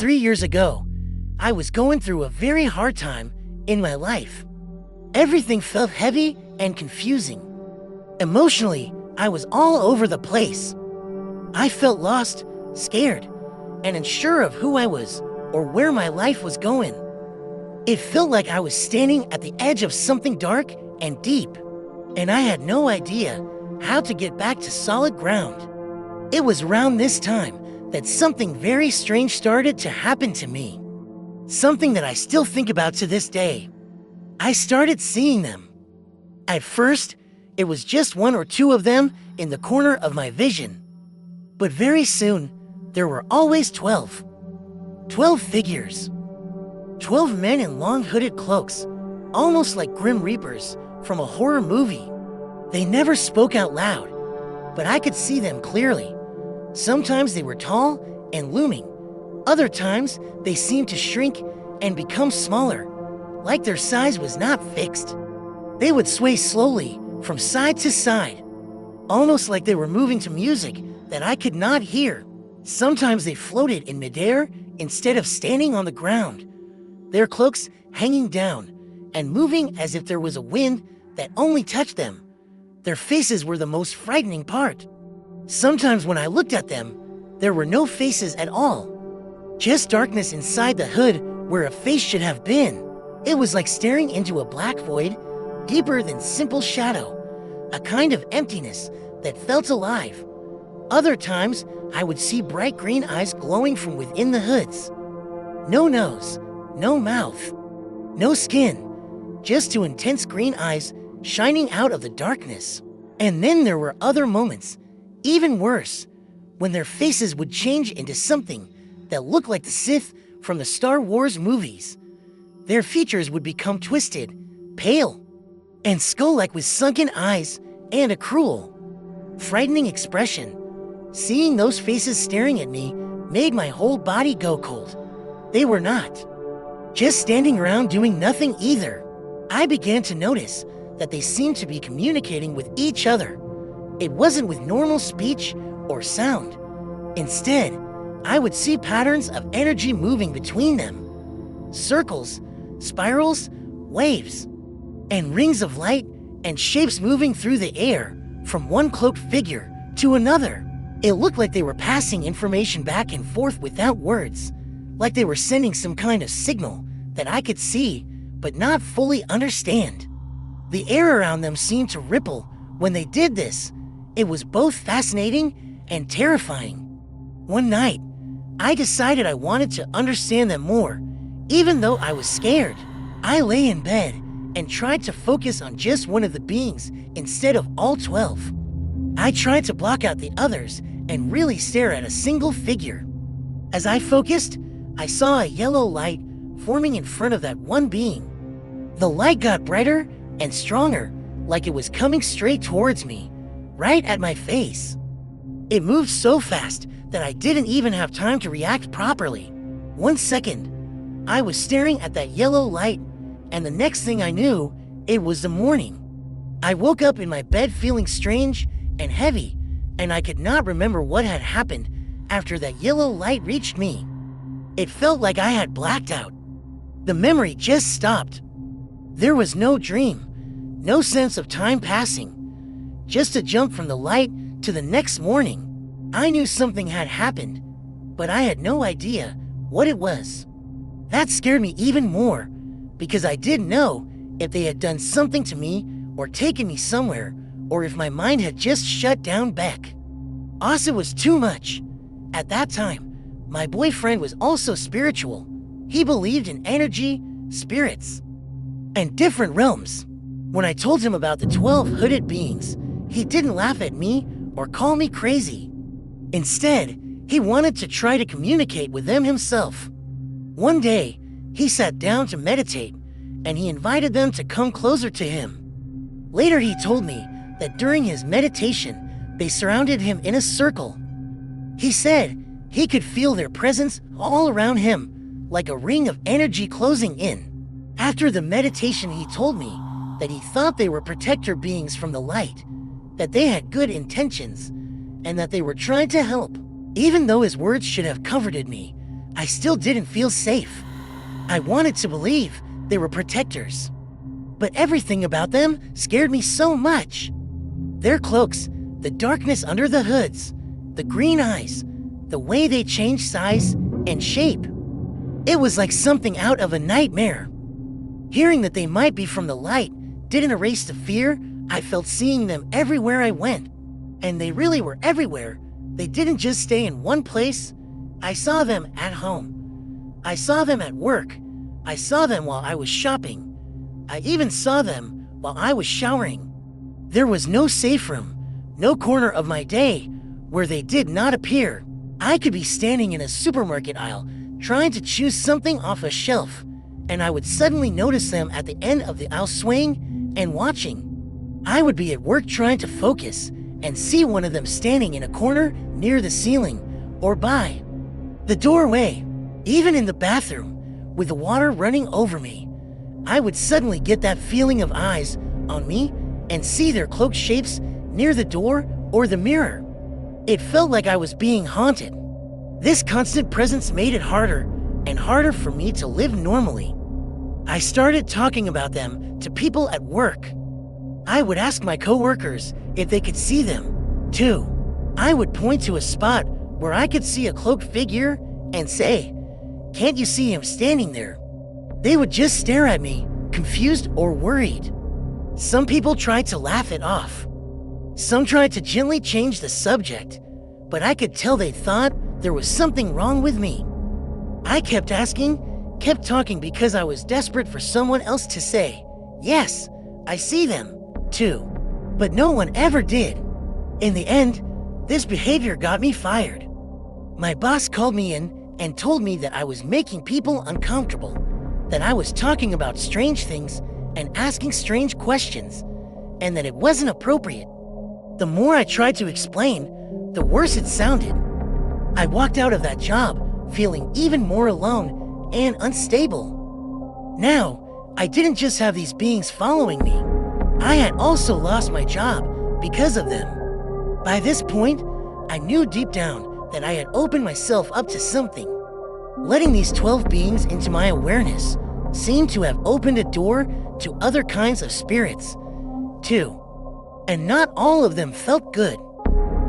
3 years ago, I was going through a very hard time in my life. Everything felt heavy and confusing. Emotionally, I was all over the place. I felt lost, scared, and unsure of who I was or where my life was going. It felt like I was standing at the edge of something dark and deep, and I had no idea how to get back to solid ground. It was around this time that something very strange started to happen to me. Something that I still think about to this day. I started seeing them. At first, it was just one or two of them in the corner of my vision. But very soon, there were always 12. 12 figures. 12 men in long hooded cloaks, almost like Grim Reapers from a horror movie. They never spoke out loud, but I could see them clearly. Sometimes they were tall and looming. Other times, they seemed to shrink and become smaller, like their size was not fixed. They would sway slowly from side to side, almost like they were moving to music that I could not hear. Sometimes they floated in midair instead of standing on the ground, their cloaks hanging down and moving as if there was a wind that only touched them. Their faces were the most frightening part. Sometimes when I looked at them, there were no faces at all. Just darkness inside the hood where a face should have been. It was like staring into a black void, deeper than simple shadow, a kind of emptiness that felt alive. Other times, I would see bright green eyes glowing from within the hoods. No nose, no mouth, no skin, just two intense green eyes shining out of the darkness. And then there were other moments, even worse, when their faces would change into something that looked like the Sith from the Star Wars movies. Their features would become twisted, pale, and skull-like with sunken eyes and a cruel, frightening expression. Seeing those faces staring at me made my whole body go cold. They were not just standing around doing nothing either. I began to notice that they seemed to be communicating with each other. It wasn't with normal speech or sound. Instead, I would see patterns of energy moving between them. Circles, spirals, waves, and rings of light and shapes moving through the air from one cloaked figure to another. It looked like they were passing information back and forth without words, like they were sending some kind of signal that I could see but not fully understand. The air around them seemed to ripple when they did this. It was both fascinating and terrifying. One night, I decided I wanted to understand them more, even though I was scared. I lay in bed and tried to focus on just one of the beings instead of all 12. I tried to block out the others and really stare at a single figure. As I focused, I saw a yellow light forming in front of that one being. The light got brighter and stronger, like it was coming straight towards me, right at my face. It moved so fast that I didn't even have time to react properly. 1 second, I was staring at that yellow light, and the next thing I knew, it was the morning. I woke up in my bed feeling strange and heavy, and I could not remember what had happened after that yellow light reached me. It felt like I had blacked out. The memory just stopped. There was no dream, no sense of time passing, just a jump from the light to the next morning. I knew something had happened, but I had no idea what it was. That scared me even more, because I didn't know if they had done something to me or taken me somewhere, or if my mind had just shut down back. Also, it was too much. At that time, my boyfriend was also spiritual. He believed in energy, spirits, and different realms. When I told him about the 12 hooded beings, he didn't laugh at me or call me crazy. Instead, he wanted to try to communicate with them himself. One day, he sat down to meditate, and he invited them to come closer to him. Later, he told me that during his meditation, they surrounded him in a circle. He said he could feel their presence all around him, like a ring of energy closing in. After the meditation, he told me that he thought they were protector beings from the light, that they had good intentions, and that they were trying to help. Even though his words should have comforted me, I still didn't feel safe. I wanted to believe they were protectors. But everything about them scared me so much. Their cloaks, the darkness under the hoods, the green eyes, the way they changed size and shape. It was like something out of a nightmare. Hearing that they might be from the light didn't erase the fear I felt seeing them everywhere I went. And they really were everywhere. They didn't just stay in one place. I saw them at home. I saw them at work. I saw them while I was shopping. I even saw them while I was showering. There was no safe room, no corner of my day where they did not appear. I could be standing in a supermarket aisle trying to choose something off a shelf, and I would suddenly notice them at the end of the aisle swaying and watching. I would be at work trying to focus and see one of them standing in a corner near the ceiling or by the doorway. Even in the bathroom, with the water running over me, I would suddenly get that feeling of eyes on me and see their cloaked shapes near the door or the mirror. It felt like I was being haunted. This constant presence made it harder and harder for me to live normally. I started talking about them to people at work. I would ask my coworkers if they could see them, too. I would point to a spot where I could see a cloaked figure and say, "Can't you see him standing there?" They would just stare at me, confused or worried. Some people tried to laugh it off. Some tried to gently change the subject, but I could tell they thought there was something wrong with me. I kept asking, kept talking because I was desperate for someone else to say, "Yes, I see them, too." But no one ever did. In the end, this behavior got me fired. My boss called me in and told me that I was making people uncomfortable, that I was talking about strange things and asking strange questions, and that it wasn't appropriate. The more I tried to explain, the worse it sounded. I walked out of that job feeling even more alone and unstable. Now, I didn't just have these beings following me. I had also lost my job because of them. By this point, I knew deep down that I had opened myself up to something. Letting these 12 beings into my awareness seemed to have opened a door to other kinds of spirits, too. And not all of them felt good.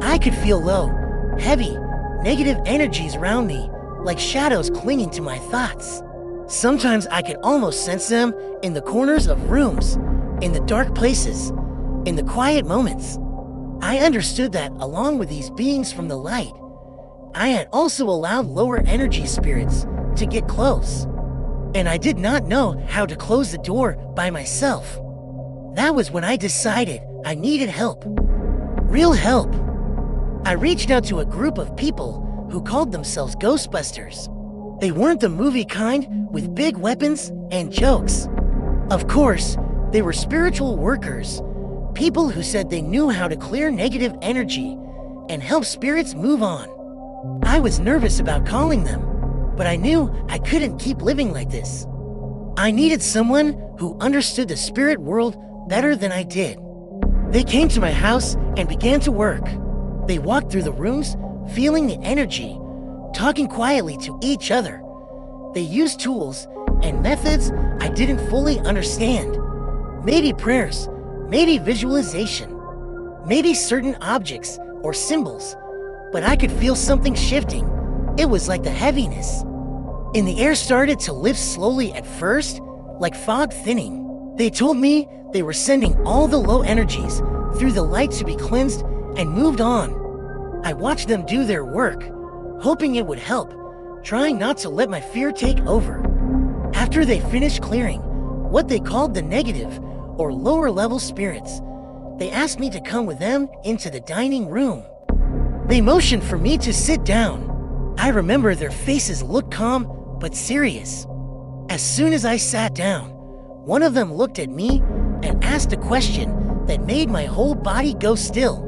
I could feel low, heavy, negative energies around me, like shadows clinging to my thoughts. Sometimes I could almost sense them in the corners of rooms, in the dark places, in the quiet moments. I understood that along with these beings from the light, I had also allowed lower energy spirits to get close. And I did not know how to close the door by myself. That was when I decided I needed help. Real help. I reached out to a group of people who called themselves Ghostbusters. They weren't the movie kind with big weapons and jokes. Of course, they were spiritual workers, people who said they knew how to clear negative energy and help spirits move on. I was nervous about calling them, but I knew I couldn't keep living like this. I needed someone who understood the spirit world better than I did. They came to my house and began to work. They walked through the rooms, feeling the energy, talking quietly to each other. They used tools and methods I didn't fully understand. Maybe prayers, maybe visualization, maybe certain objects or symbols, but I could feel something shifting. It was like the heaviness in the air started to lift slowly at first, like fog thinning. They told me they were sending all the low energies through the light to be cleansed and moved on. I watched them do their work, hoping it would help, trying not to let my fear take over. After they finished clearing what they called the negative or lower level spirits, they asked me to come with them into the dining room. They motioned for me to sit down. I remember their faces looked calm but serious. As soon as I sat down, one of them looked at me and asked a question that made my whole body go still.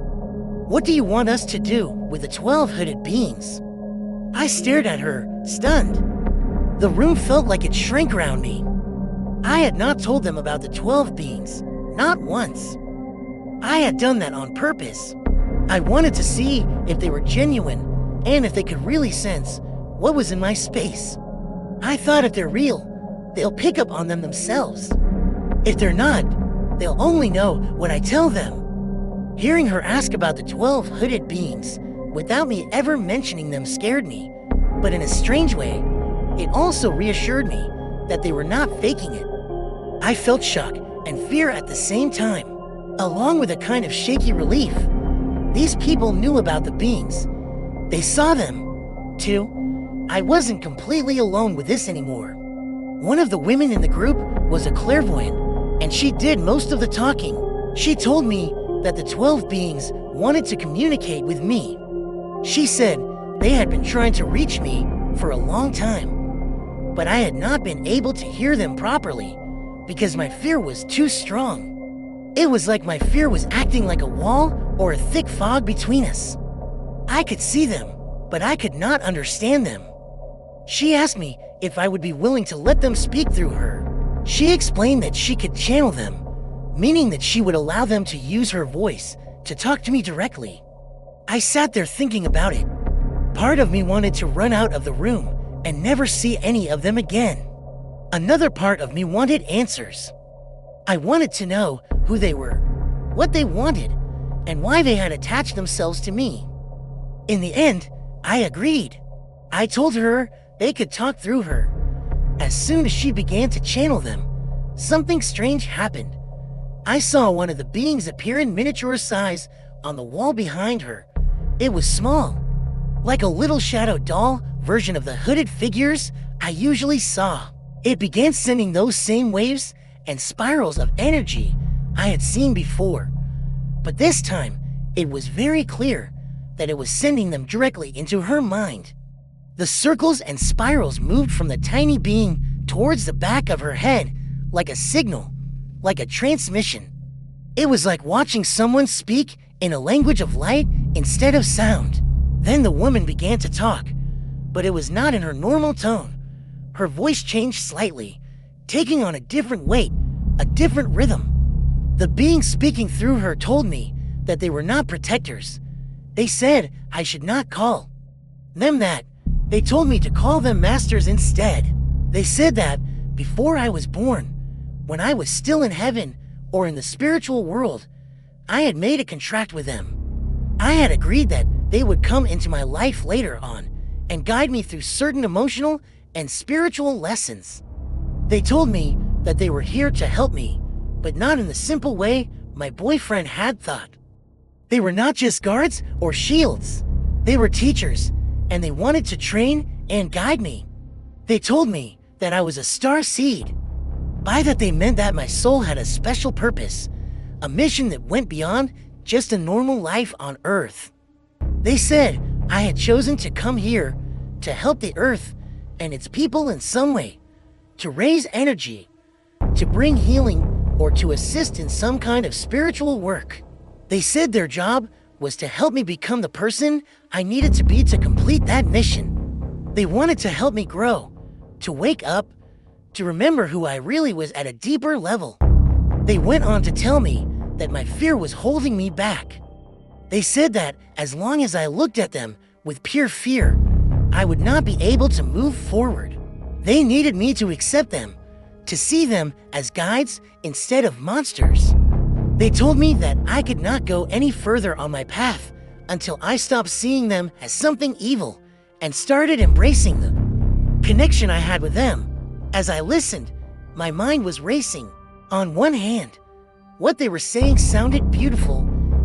"What do you want us to do with the 12 hooded beings?" I stared at her, stunned. The room felt like it shrank around me. I had not told them about the 12 beings, not once. I had done that on purpose. I wanted to see if they were genuine and if they could really sense what was in my space. I thought if they're real, they'll pick up on them themselves. If they're not, they'll only know what I tell them. Hearing her ask about the 12 hooded beings without me ever mentioning them scared me, but in a strange way, it also reassured me that they were not faking it. I felt shock and fear at the same time, along with a kind of shaky relief. These people knew about the beings. They saw them, too. I wasn't completely alone with this anymore. One of the women in the group was a clairvoyant, and she did most of the talking. She told me that the 12 beings wanted to communicate with me. She said they had been trying to reach me for a long time, but I had not been able to hear them properly because my fear was too strong. It was like my fear was acting like a wall or a thick fog between us. I could see them, but I could not understand them. She asked me if I would be willing to let them speak through her. She explained that she could channel them, meaning that she would allow them to use her voice to talk to me directly. I sat there thinking about it. Part of me wanted to run out of the room and never see any of them again. Another part of me wanted answers. I wanted to know who they were, what they wanted, and why they had attached themselves to me. In the end, I agreed. I told her they could talk through her. As soon as she began to channel them, something strange happened. I saw one of the beings appear in miniature size on the wall behind her. It was small, like a little shadow doll version of the hooded figures I usually saw. It began sending those same waves and spirals of energy I had seen before. But this time, it was very clear that it was sending them directly into her mind. The circles and spirals moved from the tiny being towards the back of her head like a signal, like a transmission. It was like watching someone speak in a language of light instead of sound. Then the woman began to talk, but it was not in her normal tone. Her voice changed slightly, taking on a different weight, a different rhythm. The being speaking through her told me that they were not protectors. They said I should not call them that. They told me to call them masters instead. They said that before I was born, when I was still in heaven or in the spiritual world, I had made a contract with them. I had agreed that they would come into my life later on and guide me through certain emotional and spiritual lessons. They told me that they were here to help me, but not in the simple way my boyfriend had thought. They were not just guards or shields. They were teachers, and they wanted to train and guide me. They told me that I was a starseed. By that they meant that my soul had a special purpose, a mission that went beyond just a normal life on Earth. They said I had chosen to come here to help the Earth and its people in some way, to raise energy, to bring healing, or to assist in some kind of spiritual work. They said their job was to help me become the person I needed to be to complete that mission. They wanted to help me grow, to wake up, to remember who I really was at a deeper level. They went on to tell me that my fear was holding me back. They said that as long as I looked at them with pure fear, I would not be able to move forward. They needed me to accept them, to see them as guides instead of monsters. They told me that I could not go any further on my path until I stopped seeing them as something evil and started embracing the connection I had with them. As I listened, my mind was racing. On one hand, what they were saying sounded beautiful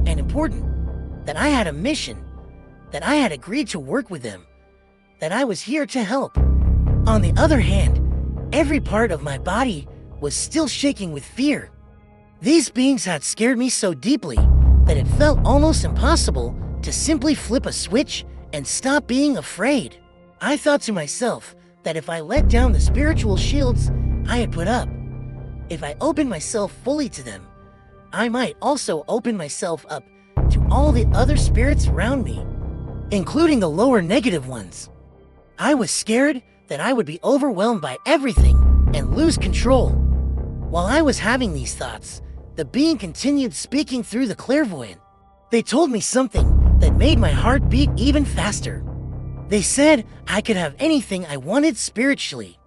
and important, that I had a mission, that I had agreed to work with them, that I was here to help. On the other hand, every part of my body was still shaking with fear. These beings had scared me so deeply that it felt almost impossible to simply flip a switch and stop being afraid. I thought to myself that if I let down the spiritual shields I had put up, if I opened myself fully to them, I might also open myself up to all the other spirits around me, including the lower negative ones. I was scared that I would be overwhelmed by everything and lose control. While I was having these thoughts, the being continued speaking through the clairvoyant. They told me something that made my heart beat even faster. They said I could have anything I wanted spiritually.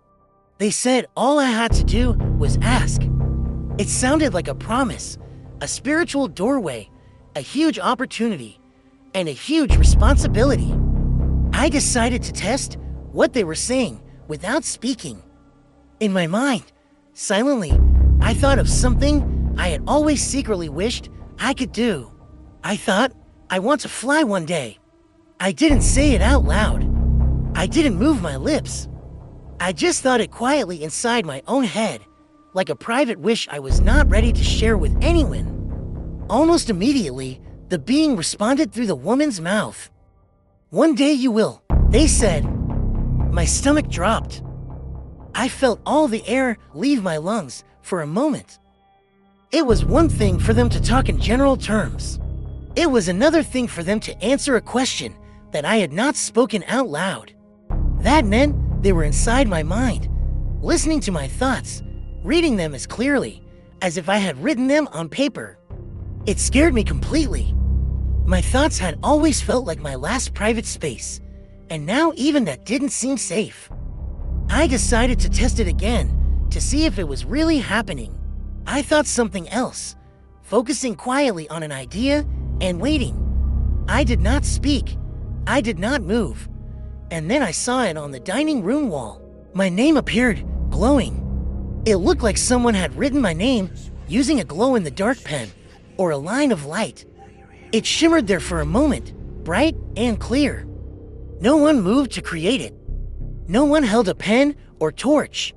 They said all I had to do was ask. It sounded like a promise, a spiritual doorway, a huge opportunity, and a huge responsibility. I decided to test what they were saying without speaking. In my mind, silently, I thought of something I had always secretly wished I could do. I thought, I want to fly one day. I didn't say it out loud. I didn't move my lips. I just thought it quietly inside my own head, like a private wish I was not ready to share with anyone. Almost immediately, the being responded through the woman's mouth. "One day you will," they said. My stomach dropped. I felt all the air leave my lungs for a moment. It was one thing for them to talk in general terms. It was another thing for them to answer a question that I had not spoken out loud. That meant they were inside my mind, listening to my thoughts, reading them as clearly as if I had written them on paper. It scared me completely. My thoughts had always felt like my last private space, and now even that didn't seem safe. I decided to test it again to see if it was really happening. I thought something else, focusing quietly on an idea and waiting. I did not speak. I did not move. And then I saw it on the dining room wall. My name appeared, glowing. It looked like someone had written my name using a glow-in-the-dark pen or a line of light. It shimmered there for a moment, bright and clear. No one moved to create it. No one held a pen or torch.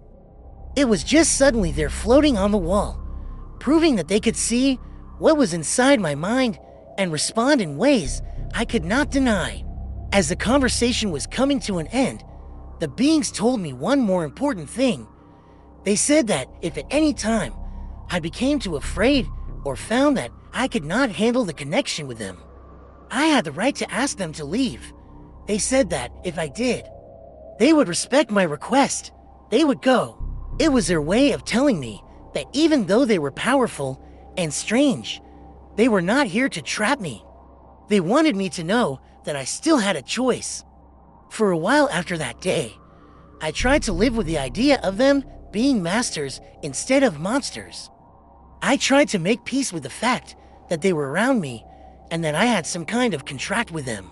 It was just suddenly there floating on the wall, proving that they could see what was inside my mind and respond in ways I could not deny. As the conversation was coming to an end, the beings told me one more important thing. They said that if at any time I became too afraid or found that I could not handle the connection with them, I had the right to ask them to leave. They said that if I did, they would respect my request. They would go. It was their way of telling me that even though they were powerful and strange, they were not here to trap me. They wanted me to know that I still had a choice. For a while after that day, I tried to live with the idea of them being masters instead of monsters. I tried to make peace with the fact that they were around me and that I had some kind of contract with them.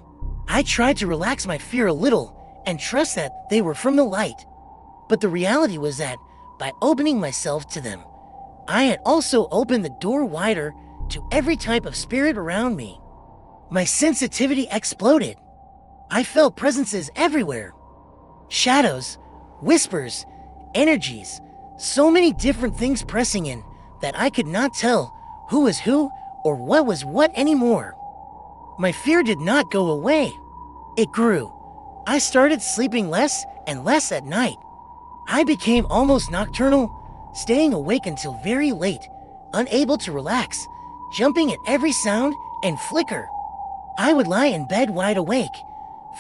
I tried to relax my fear a little and trust that they were from the light. But the reality was that by opening myself to them, I had also opened the door wider to every type of spirit around me. My sensitivity exploded. I felt presences everywhere. Shadows, whispers, energies, so many different things pressing in that I could not tell who was who or what was what anymore. My fear did not go away. It grew. I started sleeping less and less at night. I became almost nocturnal, staying awake until very late, unable to relax, jumping at every sound and flicker. I would lie in bed wide awake,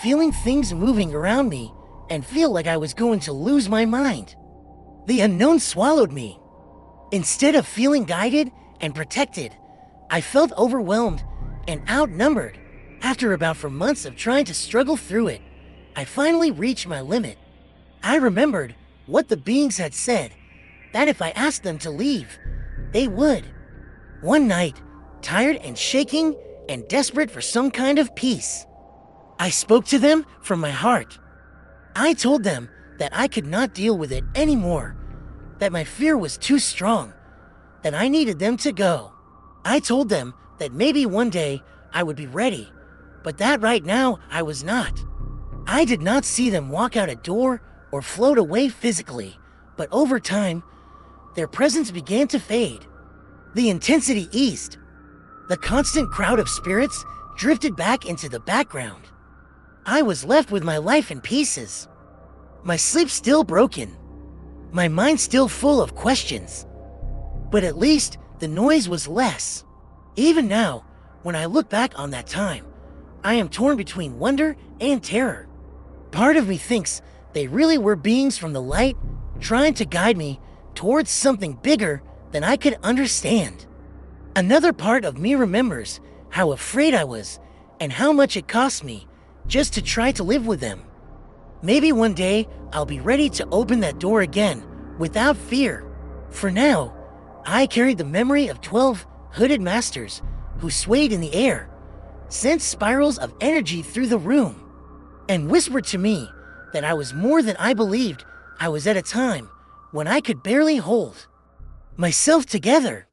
feeling things moving around me and feel like I was going to lose my mind. The unknown swallowed me. Instead of feeling guided and protected, I felt overwhelmed and outnumbered. After about 4 months of trying to struggle through it, I finally reached my limit. I remembered what the beings had said, that if I asked them to leave, they would. One night, tired and shaking and desperate for some kind of peace, I spoke to them from my heart. I told them that I could not deal with it anymore, that my fear was too strong, that I needed them to go. I told them that maybe one day I would be ready, but that right now I was not. I did not see them walk out a door or float away physically, but over time, their presence began to fade. The intensity eased. The constant crowd of spirits drifted back into the background. I was left with my life in pieces. My sleep still broken. My mind still full of questions. But at least the noise was less. Even now, when I look back on that time, I am torn between wonder and terror. Part of me thinks they really were beings from the light, trying to guide me towards something bigger than I could understand. Another part of me remembers how afraid I was and how much it cost me just to try to live with them. Maybe one day I'll be ready to open that door again without fear. For now, I carried the memory of 12 hooded masters who swayed in the air, sent spirals of energy through the room, and whispered to me that I was more than I believed I was at a time when I could barely hold myself together.